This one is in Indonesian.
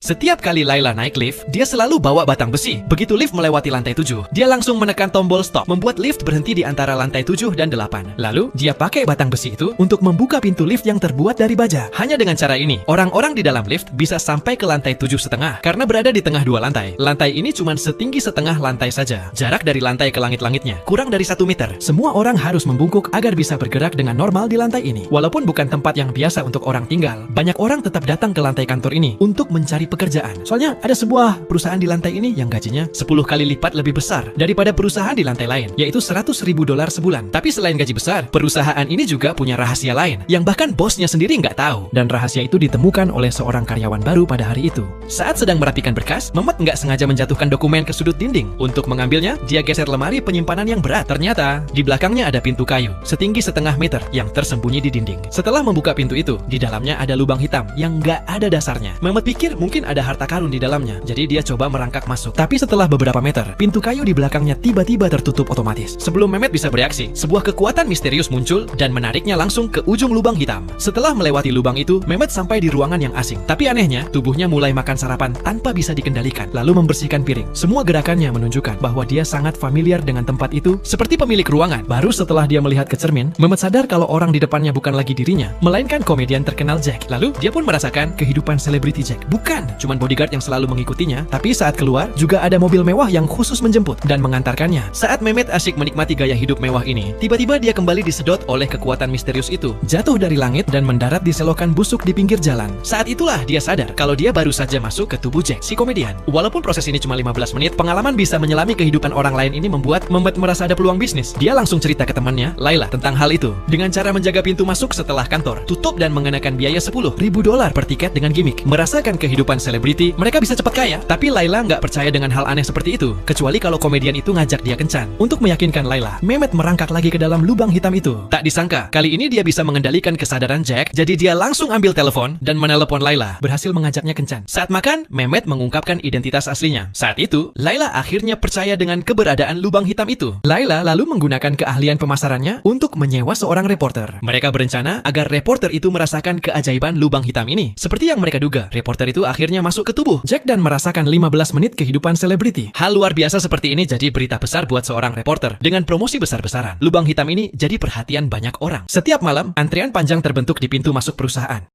Setiap kali Laila naik lift, dia selalu bawa batang besi. Begitu lift melewati lantai 7, dia langsung menekan tombol stop, membuat lift berhenti di antara lantai 7 dan 8. Lalu, dia pakai batang besi itu untuk membuka pintu lift yang terbuat dari baja. Hanya dengan cara ini, orang-orang di dalam lift bisa sampai ke lantai 7,5 karena berada di tengah dua lantai. Lantai ini cuma setinggi setengah lantai saja. Jarak dari lantai ke langit-langitnya kurang dari 1 meter. Semua orang harus membungkuk agar bisa bergerak dengan normal di lantai ini. Walaupun bukan tempat yang biasa untuk orang tinggal, banyak orang tetap datang ke lantai kantor ini untuk mencari pekerjaan. Soalnya ada sebuah perusahaan di lantai ini yang gajinya 10 kali lipat lebih besar daripada perusahaan di lantai lain, yaitu $100.000 sebulan. Tapi selain gaji besar, perusahaan ini juga punya rahasia lain yang bahkan bosnya sendiri nggak tahu. Dan rahasia itu ditemukan oleh seorang karyawan baru pada hari itu. Saat sedang merapikan berkas, Mehmet nggak sengaja menjatuhkan dokumen ke sudut dinding. Untuk mengambilnya, dia geser lemari penyimpanan yang berat. Ternyata, di belakangnya ada pintu kayu setinggi setengah meter yang tersembunyi di dinding. Setelah membuka pintu itu, di dalamnya ada lubang hitam yang nggak ada dasarnya. Mehmet pikir mungkin ada harta karun di dalamnya, jadi dia coba merangkak masuk. Tapi setelah beberapa meter, pintu kayu di belakangnya tiba-tiba tertutup otomatis. Sebelum Mehmet bisa bereaksi, sebuah kekuatan misterius muncul dan menariknya langsung ke ujung lubang hitam. Setelah melewati lubang itu, Mehmet sampai di ruangan yang asing. Tapi anehnya, tubuhnya mulai makan sarapan tanpa bisa dikendalikan, lalu membersihkan piring. Semua gerakannya menunjukkan bahwa dia sangat familiar dengan tempat itu, seperti pemilik ruangan. Baru setelah dia melihat ke cermin, Mehmet sadar kalau orang di depannya bukan lagi dirinya, melainkan komedian terkenal Jack. Lalu, dia pun merasakan kehidupan selebriti Jack. Bukan cuman bodyguard yang selalu mengikutinya, tapi saat keluar juga ada mobil mewah yang khusus menjemput dan mengantarkannya. Saat Mehmet asyik menikmati gaya hidup mewah ini, tiba-tiba dia kembali disedot oleh kekuatan misterius itu, jatuh dari langit dan mendarat di selokan busuk di pinggir jalan. Saat itulah dia sadar kalau dia baru saja masuk ke tubuh Jack, si komedian. Walaupun proses ini cuma 15 menit, pengalaman bisa menyelami kehidupan orang lain ini membuat Mehmet merasa ada peluang bisnis. Dia langsung cerita ke temannya, Laila, tentang hal itu. Dengan cara menjaga pintu masuk setelah kantor, tutup dan mengenakan biaya $10.000 per tiket dengan gimmick. Merasakan kehidupan selebriti, mereka bisa cepat kaya. Tapi Laila nggak percaya dengan hal aneh seperti itu, kecuali kalau komedian itu ngajak dia kencan. Untuk meyakinkan Laila, Mehmet merangkak lagi ke dalam lubang hitam itu. Tak disangka, kali ini dia bisa mengendalikan kesadaran Jack, jadi dia langsung ambil telepon dan menelepon Laila, berhasil mengajaknya kencan. Saat makan, Mehmet mengungkapkan identitas aslinya. Saat itu, Laila akhirnya percaya dengan keberadaan lubang hitam itu. Laila lalu menggunakan keahlian pemasarannya untuk menyewa seorang reporter. Mereka berencana agar reporter itu merasakan keajaiban lubang hitam ini. Seperti yang mereka duga, reporter itu akhirnya masuk ke tubuh Jack dan merasakan 15 menit kehidupan selebriti. Hal luar biasa seperti ini jadi berita besar buat seorang reporter. Dengan promosi besar-besaran, lubang hitam ini jadi perhatian banyak orang. Setiap malam, antrean panjang terbentuk di pintu masuk perusahaan.